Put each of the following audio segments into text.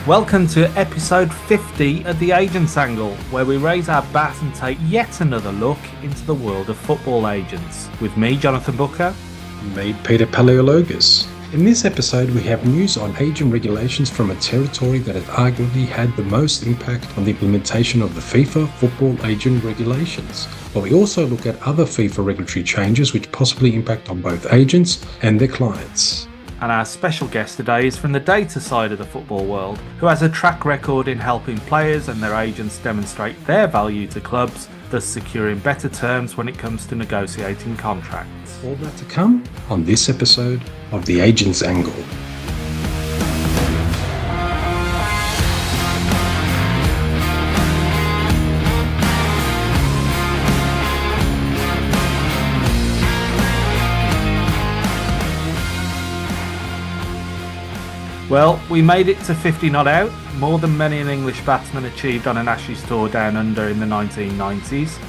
Welcome to episode 50 of The Agents Angle, where we raise our bat and take yet another look into the world of football agents. With me, Jonathan Booker. And me, Peter Paleologus. In this episode, we have news on agent regulations from a territory that has arguably had the most impact on the implementation of the FIFA football agent regulations. But we also look at other FIFA regulatory changes which possibly impact on both agents and their clients. And our special guest today is from the data side of the football world, who has a track record in helping players and their agents demonstrate their value to clubs, thus securing better terms when it comes to negotiating contracts. All that to come on this episode of The Agents Angle. Well, we made it to 50 not out, more than many an English batsman achieved on an Ashes tour down under in the 1990s.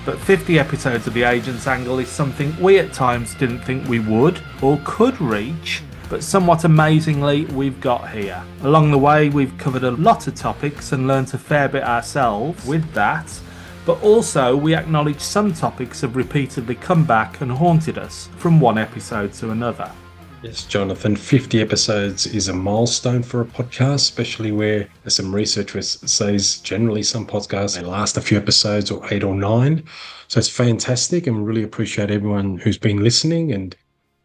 But 50 episodes of The Agents Angle is something we at times didn't think we would or could reach, but somewhat amazingly we've got here. Along the way we've covered a lot of topics and learnt a fair bit ourselves with that, but also we acknowledge some topics have repeatedly come back and haunted us from one episode to another. Yes, Jonathan, 50 episodes is a milestone for a podcast, especially where there's some research which says generally some podcasts, they last a few episodes or 8 or 9. So it's fantastic and we really appreciate everyone who's been listening. And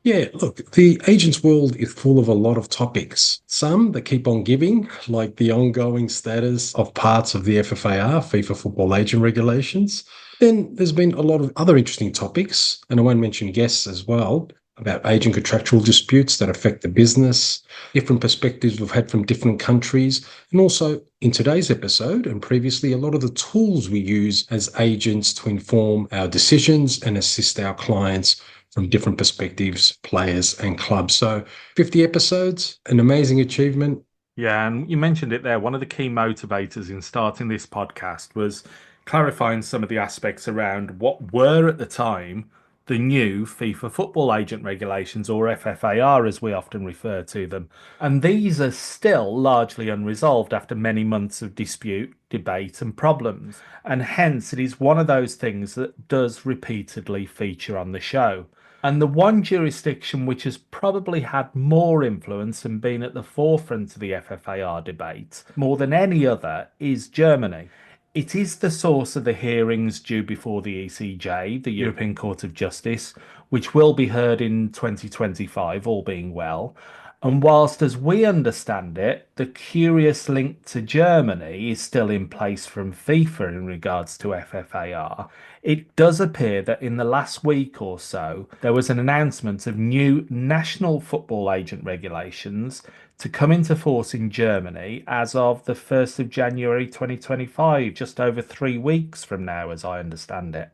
yeah, look, the agents world is full of a lot of topics. Some that keep on giving, like the ongoing status of parts of the FFAR, FIFA Football Agent Regulations. Then there's been a lot of other interesting topics, and I won't mention guests as well, about agent contractual disputes that affect the business, different perspectives we've had from different countries, and also in today's episode and previously, a lot of the tools we use as agents to inform our decisions and assist our clients from different perspectives, players and clubs. So 50 episodes, an amazing achievement. Yeah, and you mentioned it there. One of the key motivators in starting this podcast was clarifying some of the aspects around what were at the time the new FIFA Football Agent Regulations, or FFAR as we often refer to them. And these are still largely unresolved after many months of dispute, debate and problems. And hence it is one of those things that does repeatedly feature on the show. And the one jurisdiction which has probably had more influence and been at the forefront of the FFAR debate more than any other is Germany. It is the source of the hearings due before the ECJ, the European Court of Justice, which will be heard in 2025, all being well. And whilst, as we understand it, the curious link to Germany is still in place from FIFA in regards to FFAR, it does appear that in the last week or so, there was an announcement of new national football agent regulations to come into force in Germany as of the 1st of January 2025, just over 3 weeks from now, as I understand it.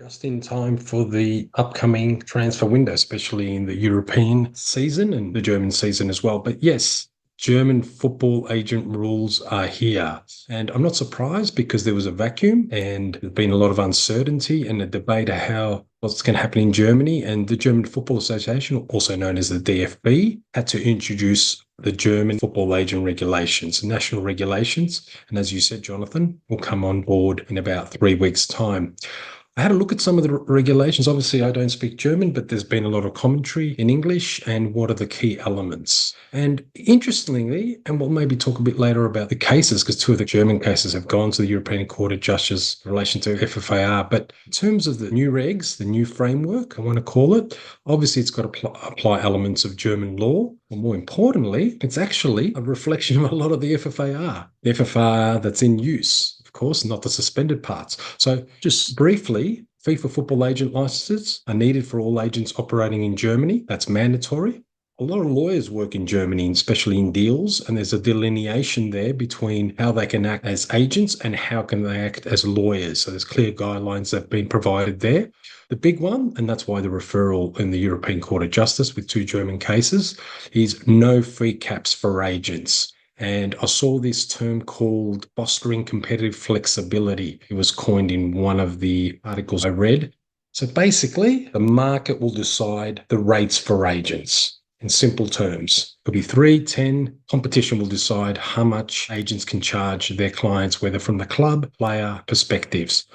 Just in time for the upcoming transfer window, especially in the European season and the German season as well. But yes, German football agent rules are here. And I'm not surprised because there was a vacuum and there's been a lot of uncertainty and a debate of what's going to happen in Germany. And the German Football Association, also known as the DFB, had to introduce the German football agent regulations, national regulations. And as you said, Jonathan, will come on board in about 3 weeks' time. I had a look at some of the regulations. Obviously, I don't speak German, but there's been a lot of commentary in English and what are the key elements. And interestingly, and we'll maybe talk a bit later about the cases, because 2 of the German cases have gone to the European Court of Justice in relation to FFAR. But in terms of the new regs, the new framework, I want to call it, obviously it's got to apply elements of German law. Or more importantly, it's actually a reflection of a lot of the FFAR that's in use. Course, not the suspended parts. So just briefly, FIFA football agent licenses are needed for all agents operating in Germany. That's mandatory. A lot of lawyers work in Germany, especially in deals, and there's a delineation there between how they can act as agents and how can they act as lawyers. So there's clear guidelines that have been provided there. The big one, and that's why the referral in the European Court of Justice with 2 German cases, is no fee caps for agents. And I saw this term called fostering competitive flexibility. It was coined in one of the articles I read. So basically, the market will decide the rates for agents. in simple terms. It'll be 3, 10. Competition will decide how much agents can charge their clients, whether from the club, player perspectives.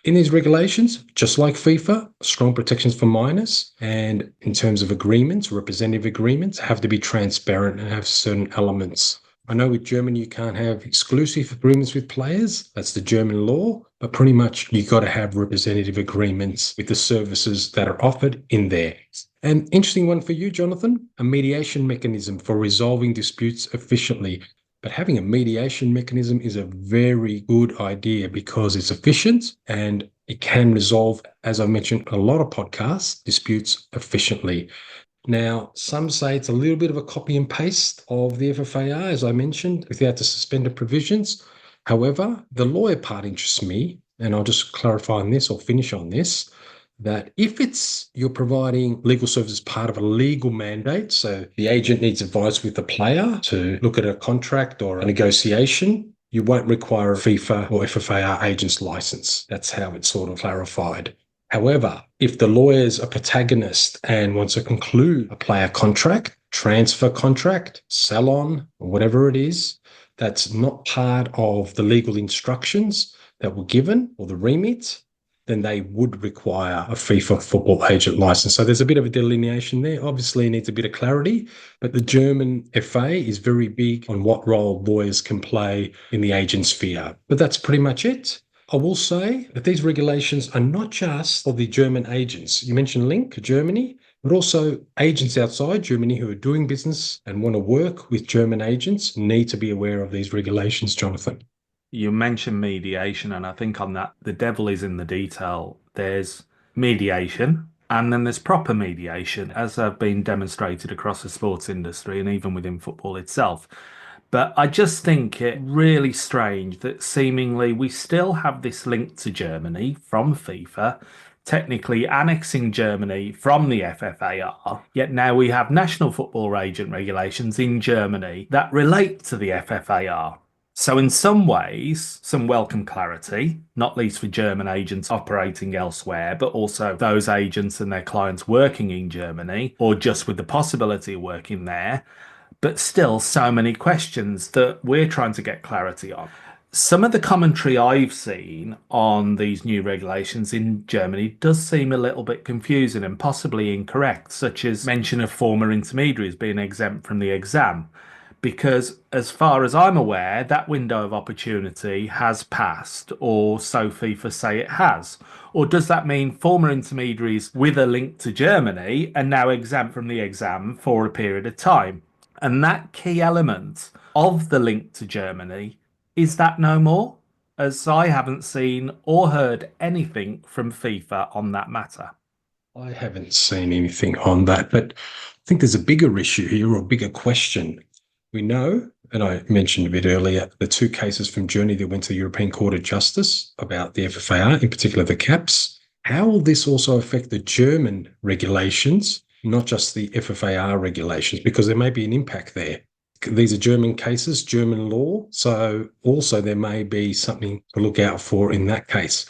In these regulations, just like FIFA, strong protections for minors, and in terms of agreements, representative agreements have to be transparent and have certain elements. I know with Germany, you can't have exclusive agreements with players. That's the German law. But pretty much you got to have representative agreements with the services that are offered in there. An interesting one for you, Jonathan, a mediation mechanism for resolving disputes efficiently. But having a mediation mechanism is a very good idea because it's efficient and it can resolve, as I mentioned, a lot of podcasts, disputes efficiently. Now, some say it's a little bit of a copy and paste of the FFAR, as I mentioned, without the suspended provisions. However, the lawyer part interests me, and I'll just clarify on this or finish on this, that if you're providing legal services part of a legal mandate, so the agent needs advice with the player to look at a contract or a negotiation, you won't require a FIFA or FFAR agent's license. That's how it's sort of clarified. However, if the lawyer's a protagonist and wants to conclude a player contract, transfer contract, sell on, or whatever it is, that's not part of the legal instructions that were given or the remit, then they would require a FIFA football agent license. So there's a bit of a delineation there. Obviously, it needs a bit of clarity, but the German FA is very big on what role lawyers can play in the agent sphere. But that's pretty much it. I will say that these regulations are not just for the German agents. You mentioned Link, Germany, but also agents outside Germany who are doing business and want to work with German agents need to be aware of these regulations, Jonathan. You mentioned mediation, and I think on that, the devil is in the detail. There's mediation, and then there's proper mediation, as have been demonstrated across the sports industry and even within football itself. But I just think it really strange that seemingly we still have this link to Germany from FIFA, technically annexing Germany from the FFAR, yet now we have national football agent regulations in Germany that relate to the FFAR. So in some ways, some welcome clarity, not least for German agents operating elsewhere, but also those agents and their clients working in Germany, or just with the possibility of working there, but still so many questions that we're trying to get clarity on. Some of the commentary I've seen on these new regulations in Germany does seem a little bit confusing and possibly incorrect, such as mention of former intermediaries being exempt from the exam. Because as far as I'm aware, that window of opportunity has passed, or so FIFA say it has. Or does that mean former intermediaries with a link to Germany are now exempt from the exam for a period of time? And that key element of the link to Germany, is that no more? As I haven't seen or heard anything from FIFA on that matter. I haven't seen anything on that, but I think there's a bigger issue here or a bigger question. We know, and I mentioned a bit earlier, the 2 cases from Germany that went to the European Court of Justice about the FFAR, in particular the caps. How will this also affect the German regulations, not just the FFAR regulations, because there may be an impact there? These are German cases, German law, so also there may be something to look out for in that case.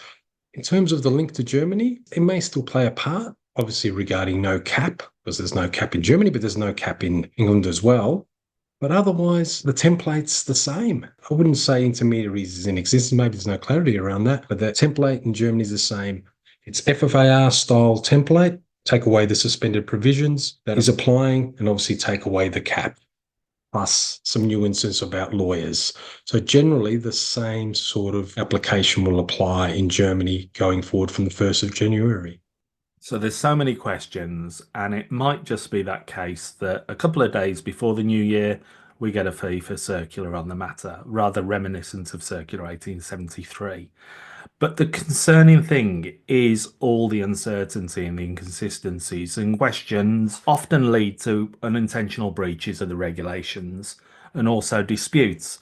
In terms of the link to Germany, it may still play a part, obviously regarding no cap, because there's no cap in Germany, but there's no cap in England as well. But otherwise, the template's the same. I wouldn't say intermediaries is in existence. Maybe there's no clarity around that, but the template in Germany is the same. It's FFAR style template, take away the suspended provisions that is applying, and obviously take away the cap, plus some nuances about lawyers. So generally, the same sort of application will apply in Germany going forward from the 1st of January. So there's so many questions, and it might just be that case that a couple of days before the new year, we get a FIFA circular on the matter, rather reminiscent of Circular 1873. But the concerning thing is all the uncertainty and the inconsistencies, and questions often lead to unintentional breaches of the regulations and also disputes.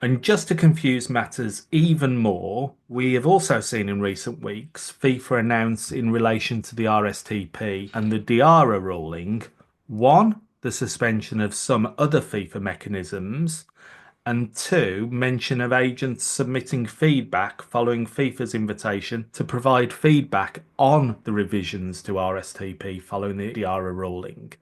And just to confuse matters even more, we have also seen in recent weeks FIFA announce in relation to the RSTP and the DiARra ruling, one, the suspension of some other FIFA mechanisms, and 2, mention of agents submitting feedback following FIFA's invitation to provide feedback on the revisions to RSTP following the DiARra ruling.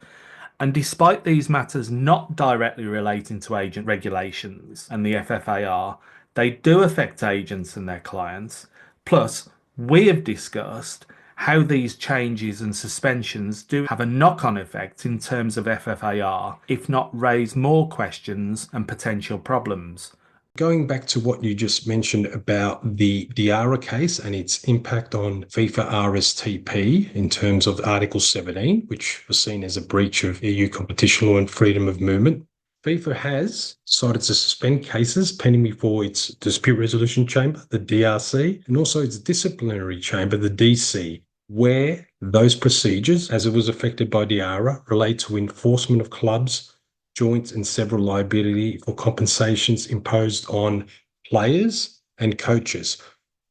And despite these matters not directly relating to agent regulations and the FFAR, they do affect agents and their clients. Plus, we have discussed how these changes and suspensions do have a knock on effect in terms of FFAR, if not raise more questions and potential problems. Going back to what you just mentioned about the DeBruyne case and its impact on FIFA RSTP in terms of Article 17, which was seen as a breach of EU competition law and freedom of movement, FIFA has decided to suspend cases pending before its dispute resolution chamber, the DRC, and also its disciplinary chamber, the DC, where those procedures, as it was affected by DeBruyne, relate to enforcement of clubs, joint and several liability for compensations imposed on players and coaches,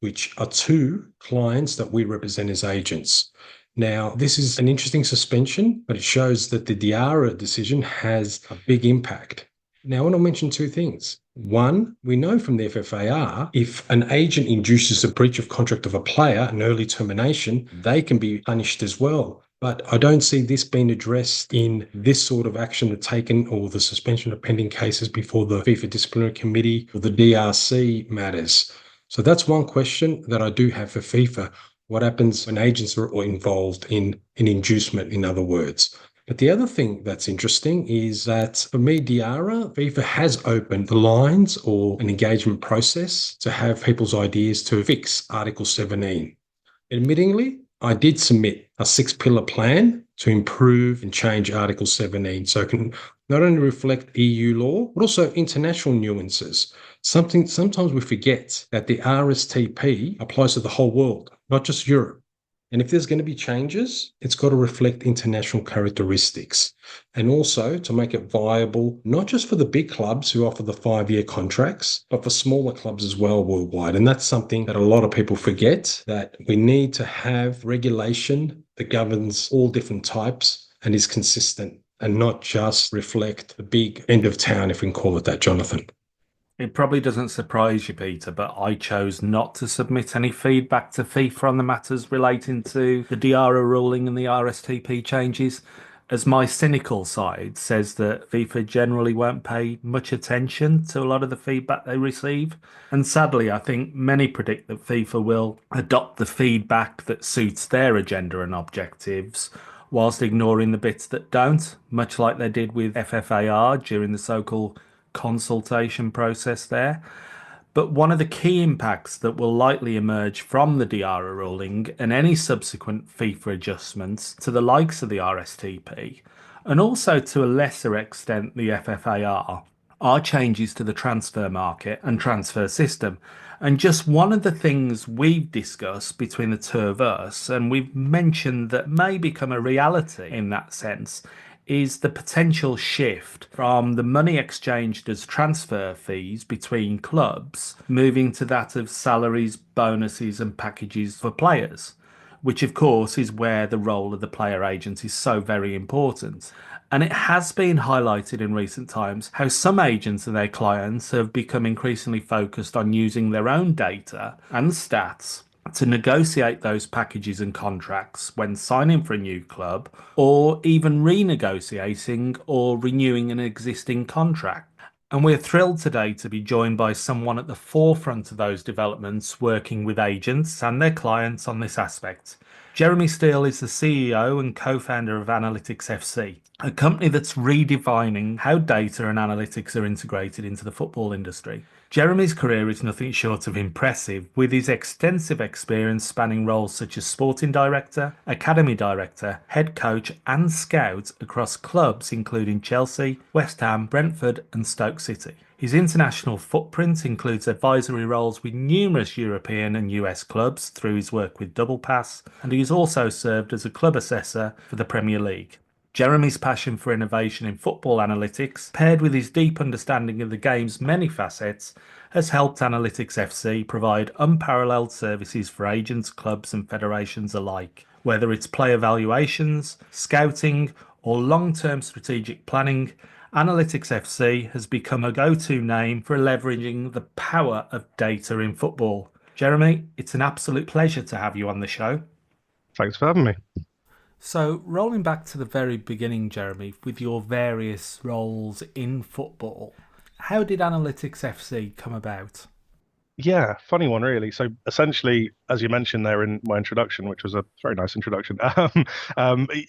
which are two clients that we represent as agents. Now, this is an interesting suspension, but it shows that the DeBruyne decision has a big impact. Now, I want to mention two things. One, we know from the FFAR, if an agent induces a breach of contract of a player, an early termination, they can be punished as well. But I don't see this being addressed in this sort of action taken or the suspension of pending cases before the FIFA Disciplinary Committee or the DRC matters. So that's one question that I do have for FIFA. What happens when agents are involved in an inducement, in other words? But the other thing that's interesting is that for me, DeBruyne, FIFA has opened the lines or an engagement process to have people's ideas to fix Article 17. Admittingly, I did submit a 6-pillar plan to improve and change Article 17 so it can not only reflect EU law, but also international nuances. Sometimes we forget that the RSTP applies to the whole world, not just Europe. And if there's going to be changes, it's got to reflect international characteristics and also to make it viable, not just for the big clubs who offer the 5-year contracts, but for smaller clubs as well worldwide. And that's something that a lot of people forget, that we need to have regulation that governs all different types and is consistent and not just reflect the big end of town, if we can call it that, Jonathan. It probably doesn't surprise you, Peter, but I chose not to submit any feedback to FIFA on the matters relating to the DiARA ruling and the RSTP changes, as my cynical side says that FIFA generally won't pay much attention to a lot of the feedback they receive. And sadly, I think many predict that FIFA will adopt the feedback that suits their agenda and objectives, whilst ignoring the bits that don't, much like they did with FFAR during the so-called consultation process there. But one of the key impacts that will likely emerge from the DiARA ruling and any subsequent FIFA adjustments to the likes of the RSTP, and also to a lesser extent the FFAR, are changes to the transfer market and transfer system. And just one of the things we've discussed between the two of us, and we've mentioned that may become a reality in that sense, is the potential shift from the money exchanged as transfer fees between clubs, moving to that of salaries, bonuses, and packages for players, which of course is where the role of the player agent is so very important. And it has been highlighted in recent times how some agents and their clients have become increasingly focused on using their own data and stats to negotiate those packages and contracts when signing for a new club, or even renegotiating or renewing an existing contract. And we're thrilled today to be joined by someone at the forefront of those developments, working with agents and their clients on this aspect. Jeremy Steele is the CEO and co-founder of Analytics FC, a company that's redefining how data and analytics are integrated into the football industry. Jeremy's career is nothing short of impressive, with his extensive experience spanning roles such as sporting director, academy director, head coach and scout across clubs including Chelsea, West Ham, Brentford and Stoke City. His international footprint includes advisory roles with numerous European and US clubs through his work with Double Pass, and he has also served as a club assessor for the Premier League. Jeremy's passion for innovation in football analytics, paired with his deep understanding of the game's many facets, has helped Analytics FC provide unparalleled services for agents, clubs and federations alike. Whether it's player valuations, scouting or long-term strategic planning, Analytics FC has become a go-to name for leveraging the power of data in football. Jeremy, it's an absolute pleasure to have you on the show. Thanks for having me. So, rolling back to the very beginning, Jeremy, with your various roles in football, how did Analytics FC come about? Yeah, funny one, really. So essentially, as you mentioned there in my introduction, which was a very nice introduction,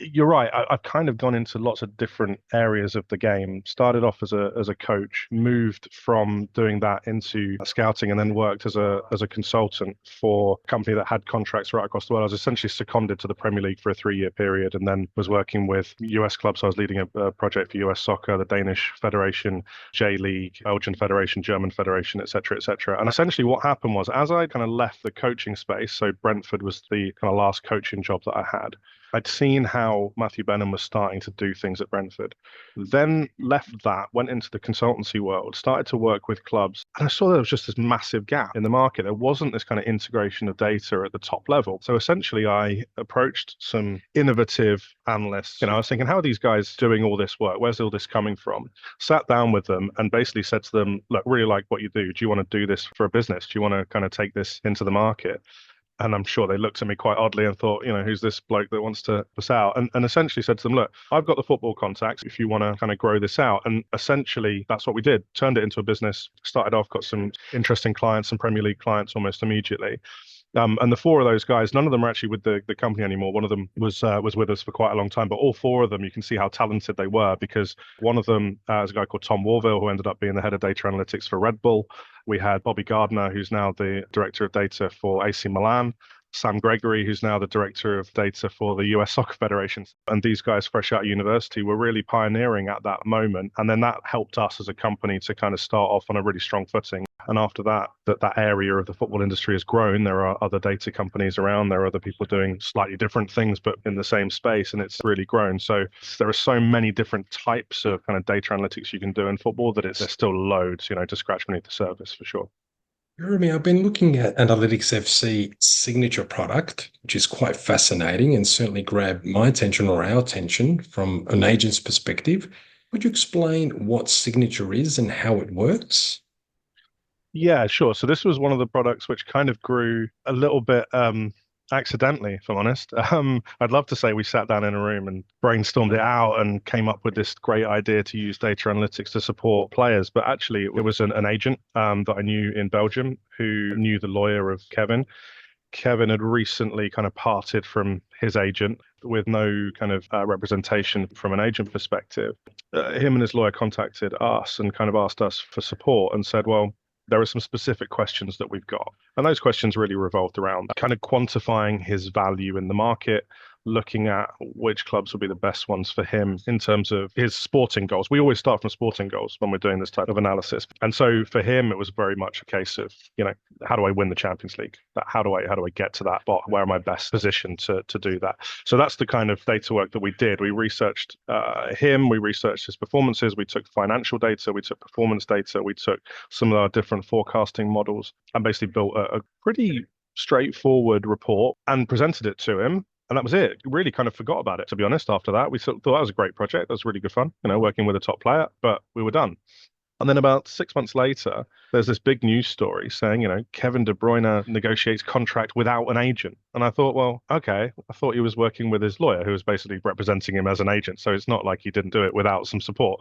you're right. I've kind of gone into lots of different areas of the game. Started off as a coach, moved from doing that into scouting, and then worked as a consultant for a company that had contracts right across the world. I was essentially seconded to the Premier League for a 3-year period, and then was working with US clubs. So I was leading a project for US Soccer, the Danish Federation, J League, Belgian Federation, German Federation, et cetera, et cetera. And essentially what happened was, as I kind of left the coaching space, so Brentford was the kind of last coaching job that I had, I'd seen how Matthew Benham was starting to do things at Brentford. Then left that, went into the consultancy world, started to work with clubs, and I saw there was just this massive gap in the market. There wasn't this kind of integration of data at the top level. So essentially, I approached some innovative analysts. I was thinking, how are these guys doing all this work? Where's all this coming from? Sat down with them and basically said to them, look, really like what you do. Do you want to do this for a business? Do you want to kind of take this into the market? And I'm sure they looked at me quite oddly and thought, who's this bloke that wants to push out? And essentially said to them, look, I've got the football contacts if you want to kind of grow this out. And essentially, that's what we did. Turned it into a business, started off, got some interesting clients, some Premier League clients almost immediately. And the four of those guys, none of them are actually with the company anymore. One of them was with us for quite a long time, but all four of them, you can see how talented they were, because one of them is a guy called Tom Warville, who ended up being the head of data analytics for Red Bull. We had Bobby Gardner, who's now the director of data for AC Milan. Sam Gregory, who's now the director of data for the US Soccer Federation. And these guys, fresh out of university, were really pioneering at that moment. And then that helped us as a company to kind of start off on a really strong footing. And after that, that area of the football industry has grown. There are other data companies around. There are other people doing slightly different things, but in the same space. And it's really grown. So there are so many different types of kind of data analytics you can do in football that there's still loads, to scratch beneath the surface for sure. Jeremy, I've been looking at Analytics FC signature product, which is quite fascinating and certainly grabbed my attention or our attention from an agent's perspective. Would you explain what signature is and how it works? Yeah, sure. So this was one of the products which kind of grew a little bit accidentally, if I'm honest. I'd love to say we sat down in a room and brainstormed it out and came up with this great idea to use data analytics to support players. But actually, it was an agent that I knew in Belgium who knew the lawyer of Kevin. Kevin had recently kind of parted from his agent with no kind of representation from an agent perspective. Him and his lawyer contacted us and kind of asked us for support and said, well, there are some specific questions that we've got. And those questions really revolved around kind of quantifying his value in the market, looking at which clubs would be the best ones for him in terms of his sporting goals. We always start from sporting goals when we're doing this type of analysis. And so for him, it was very much a case of, how do I win the Champions League? How do I get to that spot? Where am I best positioned to do that? So that's the kind of data work that we did. We researched him, we researched his performances, we took financial data, we took performance data, we took some of our different forecasting models and basically built a pretty straightforward report and presented it to him. And that was it. Really kind of forgot about it, to be honest, after that. We thought that was a great project. That was really good fun, working with a top player, but we were done. And then about 6 months later, there's this big news story saying, Kevin De Bruyne negotiates contract without an agent. And I thought, well, okay, I thought he was working with his lawyer who was basically representing him as an agent. So it's not like he didn't do it without some support.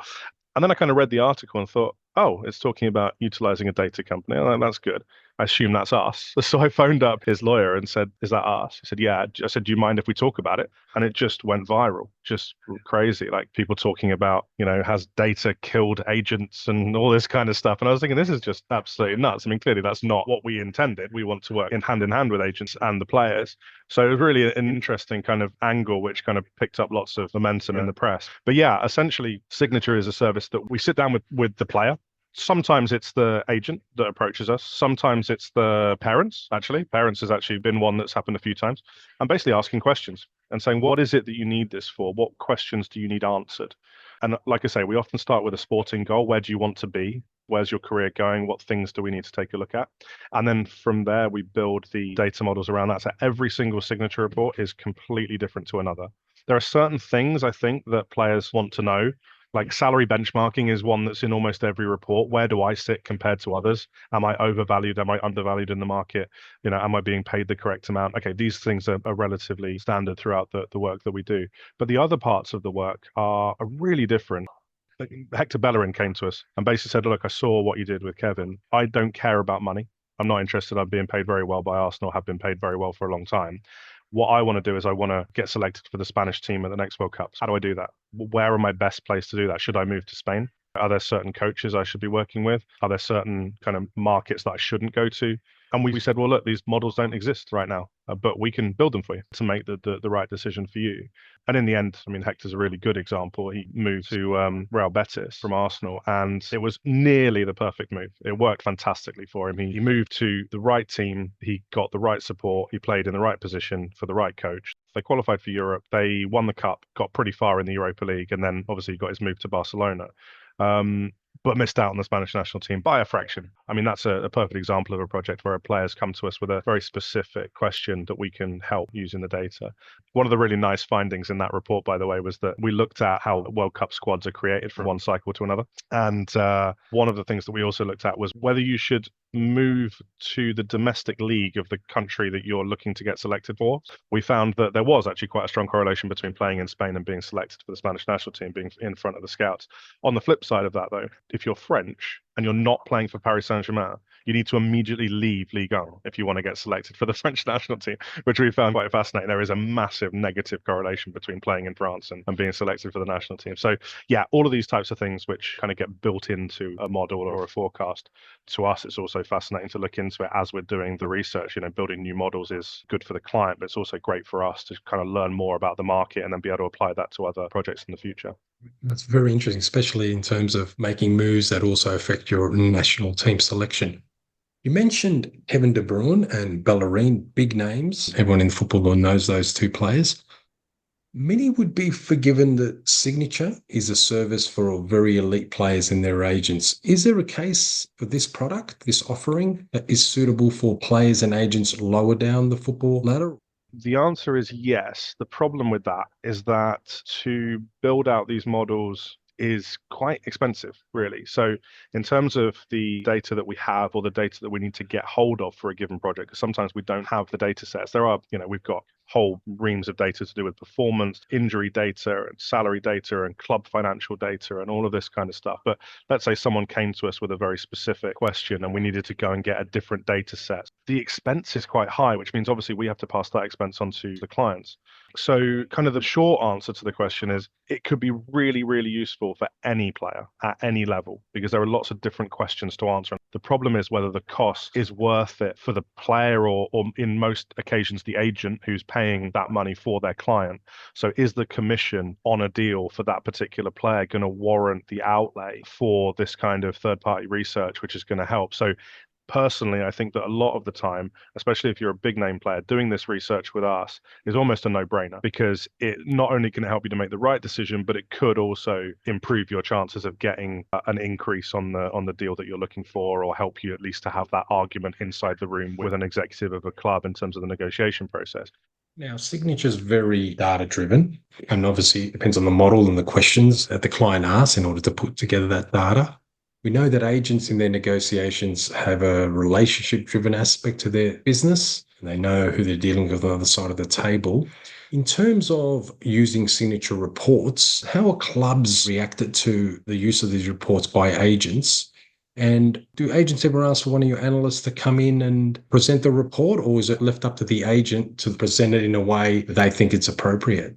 And then I kind of read the article and thought, oh, it's talking about utilizing a data company. Oh, that's good. I assume that's us. So I phoned up his lawyer and said, is that us? He said, yeah. I said, do you mind if we talk about it? And it just went viral, just crazy. Like people talking about, has data killed agents and all this kind of stuff. And I was thinking, this is just absolutely nuts. I mean, clearly that's not what we intended. We want to work in hand with agents and the players. So it was really an interesting kind of angle, which kind of picked up lots of momentum in the press. But yeah, essentially Signature is a service that we sit down with the player. Sometimes it's the agent that approaches us. Sometimes it's the parents, actually. Parents has actually been one that's happened a few times. And basically asking questions and saying, what is it that you need this for? What questions do you need answered? And like I say, we often start with a sporting goal. Where do you want to be? Where's your career going? What things do we need to take a look at? And then from there, we build the data models around that. So every single signature report is completely different to another. There are certain things I think that players want to know, Like salary benchmarking is one that's in almost every report. Where do I sit compared to others? Am I overvalued? Am I undervalued in the market? Am I being paid the correct amount? Okay, these things are relatively standard throughout the work that we do. But the other parts of the work are really different. Like Hector Bellerín came to us and basically said, look, I saw what you did with Kevin. I don't care about money. I'm not interested. I'm being paid very well by Arsenal, have been paid very well for a long time. What I want to do is I want to get selected for the Spanish team at the next World Cup. How do I do that? Where am I best placed to do that? Should I move to Spain? Are there certain coaches I should be working with? Are there certain kind of markets that I shouldn't go to? And we said, well, look, these models don't exist right now, but we can build them for you to make the right decision for you. And in the end, I mean, Hector's a really good example. He moved to Real Betis from Arsenal, and it was nearly the perfect move. It worked fantastically for him. He moved to the right team. He got the right support. He played in the right position for the right coach. They qualified for Europe. They won the cup, got pretty far in the Europa League, and then obviously got his move to Barcelona. But missed out on the Spanish national team by a fraction. I mean, that's a perfect example of a project where a player's come to us with a very specific question that we can help using the data. One of the really nice findings in that report, by the way, was that we looked at how World Cup squads are created from one cycle to another. And one of the things that we also looked at was whether you should move to the domestic league of the country that you're looking to get selected for. We found that there was actually quite a strong correlation between playing in Spain and being selected for the Spanish national team, being in front of the scouts. On the flip side of that, though, if you're French and you're not playing for Paris Saint-Germain, you need to immediately leave Ligue 1 if you want to get selected for the French national team, which we found quite fascinating. There is a massive negative correlation between playing in France and being selected for the national team. So yeah, all of these types of things which kind of get built into a model or a forecast. To us, it's also fascinating to look into it as we're doing the research. Building new models is good for the client, but it's also great for us to kind of learn more about the market and then be able to apply that to other projects in the future. That's very interesting, especially in terms of making moves that also affect your national team selection. You mentioned Kevin DeBruyne and Bellerín, big names. Everyone in football knows those two players. Many would be forgiven that Signature is a service for very elite players and their agents. Is there a case for this product, this offering, that is suitable for players and agents lower down the football ladder? The answer is yes. The problem with that is that to build out these models is quite expensive, really. So in terms of the data that we have or the data that we need to get hold of for a given project, because sometimes we don't have the data sets. There are, we've got whole reams of data to do with performance, injury data and salary data and club financial data and all of this kind of stuff. But let's say someone came to us with a very specific question and we needed to go and get a different data set. The expense is quite high, which means obviously we have to pass that expense on to the clients. So kind of the short answer to the question is it could be really, really useful for any player at any level because there are lots of different questions to answer. The problem is whether the cost is worth it for the player or in most occasions, the agent who's paying that money for their client. So is the commission on a deal for that particular player going to warrant the outlay for this kind of third-party research, which is going to help? So personally, I think that a lot of the time, especially if you're a big name player, doing this research with us is almost a no-brainer because it not only can help you to make the right decision, but it could also improve your chances of getting an increase on the deal that you're looking for, or help you at least to have that argument inside the room with an executive of a club in terms of the negotiation process. Now, Signature is very data-driven, and obviously it depends on the model and the questions that the client asks in order to put together that data. We know that agents in their negotiations have a relationship-driven aspect to their business, and they know who they're dealing with on the other side of the table. In terms of using Signature reports, how are clubs reacted to the use of these reports by agents? And do agents ever ask for one of your analysts to come in and present the report, or is it left up to the agent to present it in a way that they think it's appropriate?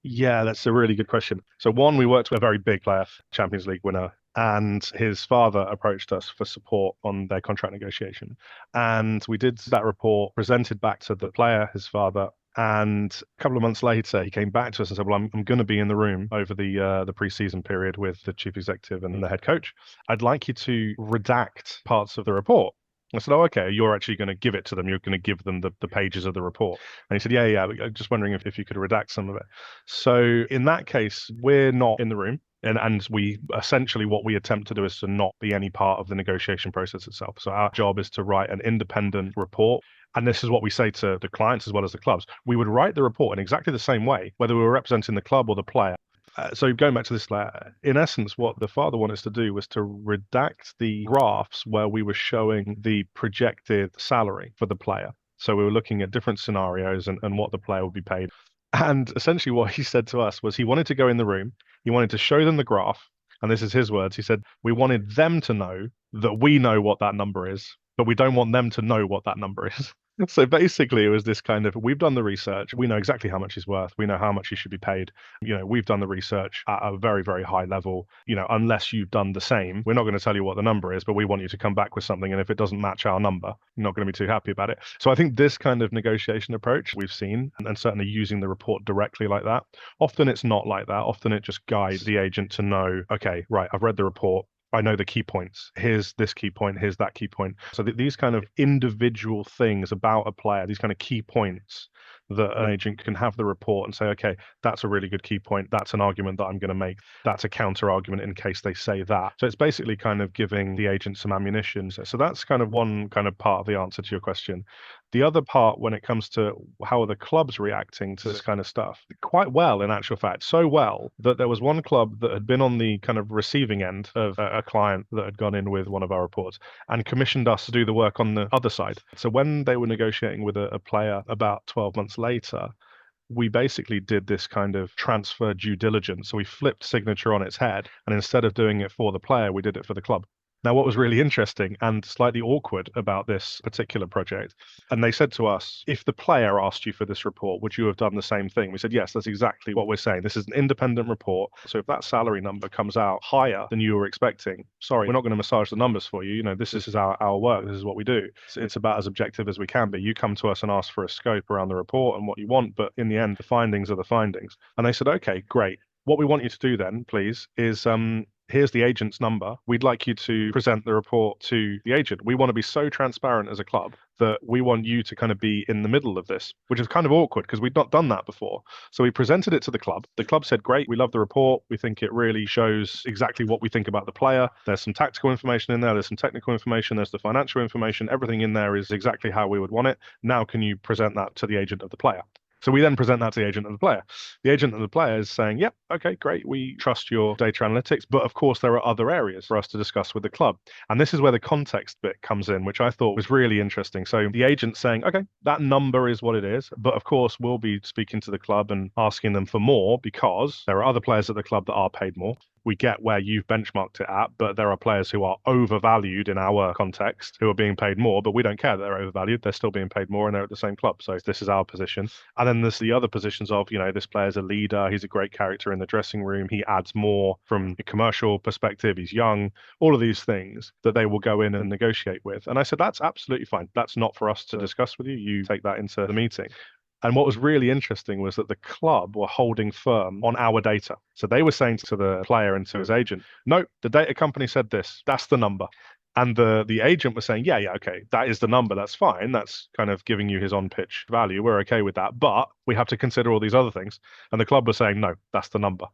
Yeah, that's a really good question. So one, we worked with a very big player, Champions League winner, and his father approached us for support on their contract negotiation. And we did that report, presented back to the player, his father, and a couple of months later, he came back to us and said, well, I'm going to be in the room over the pre-season period with the chief executive and the head coach. I'd like you to redact parts of the report. I said, oh, okay, you're actually going to give it to them. You're going to give them the pages of the report. And he said, yeah, I'm just wondering if you could redact some of it. So in that case, we're not in the room. And we essentially what we attempt to do is to not be any part of the negotiation process itself. So our job is to write an independent report. And this is what we say to the clients as well as the clubs. We would write the report in exactly the same way, whether we were representing the club or the player. So going back to this letter, in essence, what the father wanted us to do was to redact the graphs where we were showing the projected salary for the player. So we were looking at different scenarios and what the player would be paid. And essentially what he said to us was he wanted to go in the room, he wanted to show them the graph, and this is his words. He said, we wanted them to know that we know what that number is, but we don't want them to know what that number is. So basically, it was this kind of, we've done the research. We know exactly how much he's worth. We know how much he should be paid. We've done the research at a very, very high level. Unless you've done the same, we're not going to tell you what the number is, but we want you to come back with something. And if it doesn't match our number, you're not going to be too happy about it. So I think this kind of negotiation approach we've seen, and certainly using the report directly like that, often it's not like that. Often it just guides the agent to know, okay, right, I've read the report. I know the key points. Here's this key point. Here's that key point. So these kind of individual things about a player, these kind of key points that an agent can have the report and say, okay, that's a really good key point. That's an argument that I'm going to make. That's a counter argument in case they say that. So it's basically kind of giving the agent some ammunition. So that's kind of one kind of part of the answer to your question. The other part, when it comes to how are the clubs reacting to this kind of stuff, quite well, in actual fact, so well that there was one club that had been on the kind of receiving end of a client that had gone in with one of our reports and commissioned us to do the work on the other side. So when they were negotiating with a player about 12 months later, we basically did this kind of transfer due diligence. So we flipped signature on its head, and instead of doing it for the player, we did it for the club. Now, what was really interesting and slightly awkward about this particular project, and they said to us, if the player asked you for this report, would you have done the same thing? We said, yes, that's exactly what we're saying. This is an independent report. So if that salary number comes out higher than you were expecting, sorry, we're not going to massage the numbers for you. This is our work. This is what we do. It's about as objective as we can be. You come to us and ask for a scope around the report and what you want, but in the end, the findings are the findings. And they said, okay, great. What we want you to do then, please, is here's the agent's number. We'd like you to present the report to the agent. We want to be so transparent as a club that we want you to kind of be in the middle of this, which is kind of awkward because we'd not done that before. So we presented it to the club. The club said, great, we love the report. We think it really shows exactly what we think about the player. There's some tactical information in there. There's some technical information. There's the financial information. Everything in there is exactly how we would want it. Now, can you present that to the agent of the player? So we then present that to the agent of the player. The agent of the player is saying, yep, okay, great. We trust your data analytics. But of course, there are other areas for us to discuss with the club. And this is where the context bit comes in, which I thought was really interesting. So the agent's saying, okay, that number is what it is. But of course, we'll be speaking to the club and asking them for more because there are other players at the club that are paid more. We get where you've benchmarked it at, but there are players who are overvalued in our context who are being paid more, but we don't care that they're overvalued. They're still being paid more and they're at the same club. So this is our position. And then there's the other positions of, this player's a leader. He's a great character in the dressing room. He adds more from a commercial perspective. He's young, all of these things that they will go in and negotiate with. And I said, that's absolutely fine. That's not for us to discuss with you. You take that into the meeting. And what was really interesting was that the club were holding firm on our data. So they were saying to the player and to his agent, no, the data company said this, that's the number. And the agent was saying, yeah, okay, that is the number. That's fine. That's kind of giving you his on-pitch value. We're okay with that. But we have to consider all these other things. And the club was saying, no, that's the number.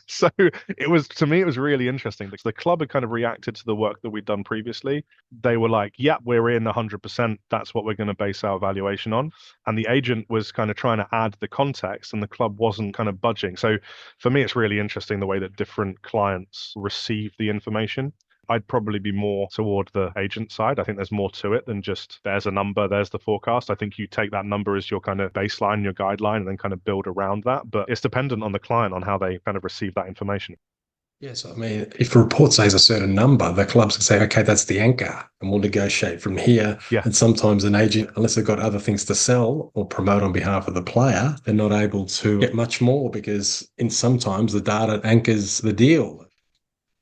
So it was, to me, it was really interesting because the club had kind of reacted to the work that we'd done previously. They were like, yeah, we're in 100%. That's what we're going to base our valuation on. And the agent was kind of trying to add the context and the club wasn't kind of budging. So for me, it's really interesting the way that different clients receive the information. I'd probably be more toward the agent side. I think there's more to it than just there's a number, there's the forecast. I think you take that number as your kind of baseline, your guideline, and then kind of build around that. But it's dependent on the client on how they kind of receive that information. Yes, I mean, if a report says a certain number, the clubs can say, okay, that's the anchor, and we'll negotiate from here. Yeah. And sometimes an agent, unless they've got other things to sell or promote on behalf of the player, they're not able to get much more because sometimes the data anchors the deal.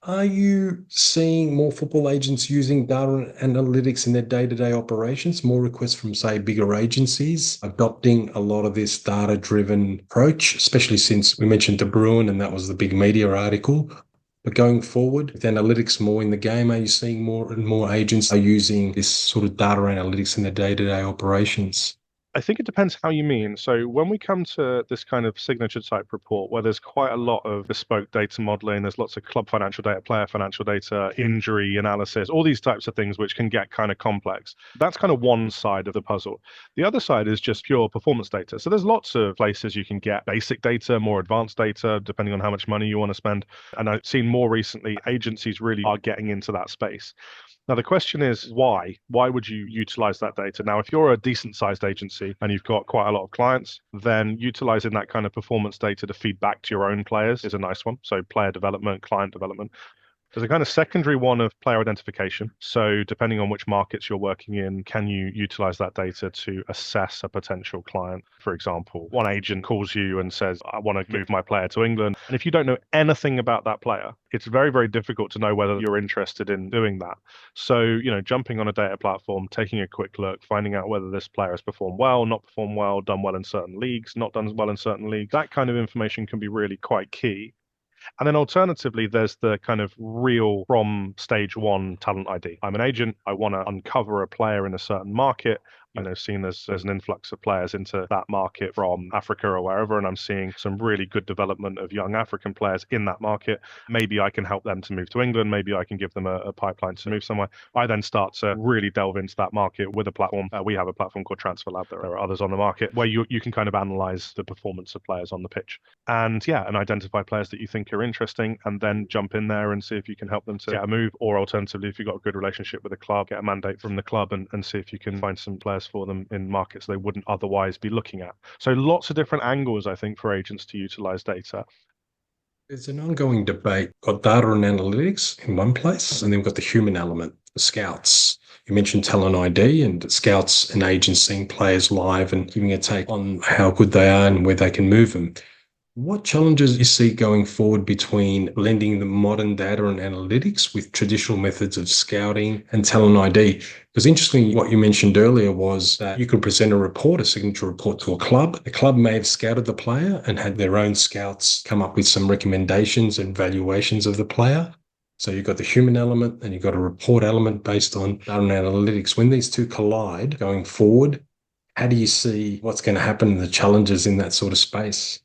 Are you seeing more football agents using data analytics in their day-to-day operations? More requests from, say, bigger agencies adopting a lot of this data-driven approach, especially since we mentioned DeBruyne and that was the big media article. But going forward, with analytics more in the game, are you seeing more and more agents are using this sort of data analytics in their day-to-day operations? I think it depends how you mean. So when we come to this kind of signature type report, where there's quite a lot of bespoke data modeling, there's lots of club financial data, player financial data, injury analysis, all these types of things which can get kind of complex. That's kind of one side of the puzzle. The other side is just pure performance data. So there's lots of places you can get basic data, more advanced data, depending on how much money you want to spend. And I've seen more recently, agencies really are getting into that space. Now, the question is why? Why would you utilize that data? Now, if you're a decent sized agency and you've got quite a lot of clients, then utilizing that kind of performance data to feed back to your own players is a nice one. So player development, client development. There's a kind of secondary one of player identification. So depending on which markets you're working in, can you utilize that data to assess a potential client? For example, one agent calls you and says, I want to move my player to England. And if you don't know anything about that player, it's very, very difficult to know whether you're interested in doing that. So, jumping on a data platform, taking a quick look, finding out whether this player has performed well, not performed well, done well in certain leagues, not done well in certain leagues, that kind of information can be really quite key. And then alternatively, there's the kind of real from stage one talent ID. I'm an agent. I want to uncover a player in a certain market. Seeing there's an influx of players into that market from Africa or wherever, and I'm seeing some really good development of young African players in that market. Maybe I can help them to move to England. Maybe I can give them a pipeline to move somewhere. I then start to really delve into that market with a platform. We have a platform called Transfer Lab. There are others on the market where you can kind of analyze the performance of players on the pitch and identify players that you think are interesting, and then jump in there and see if you can help them to get a move, or alternatively, if you've got a good relationship with a club, get a mandate from the club and see if you can find some players for them in markets they wouldn't otherwise be looking at. So lots of different angles, I think, for agents to utilize data. There's an ongoing debate. Got data and analytics in one place, and then we've got the human element, the scouts. You mentioned talent ID, and scouts and agents seeing players live and giving a take on how good they are and where they can move them. What challenges you see going forward between blending the modern data and analytics with traditional methods of scouting and talent ID? Because interestingly, what you mentioned earlier was that you could present a report, a signature report to a club. The club may have scouted the player and had their own scouts come up with some recommendations and valuations of the player. So you've got the human element and you've got a report element based on data and analytics. When these two collide going forward, how do you see what's going to happen and the challenges in that sort of space?